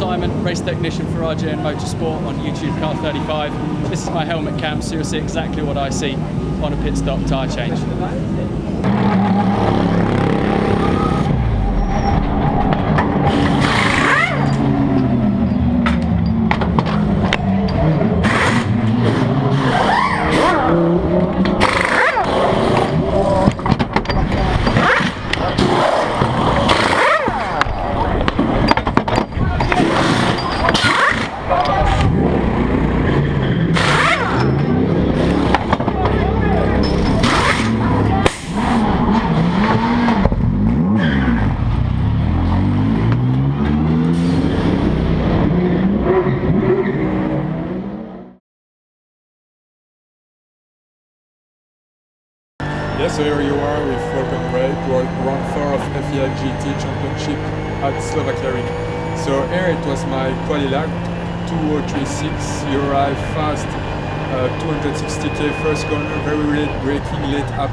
Simon, race technician for RJN Motorsport on YouTube Car 35. This is my helmet cam, so you'll see exactly what I see on a pit stop tyre change. Yes, so here you are with welcome break, round 4 of FIAGT GT Championship at Slovakia. So here it was my quali lap, 2036. You arrive fast, 260k first corner, very late braking, late up.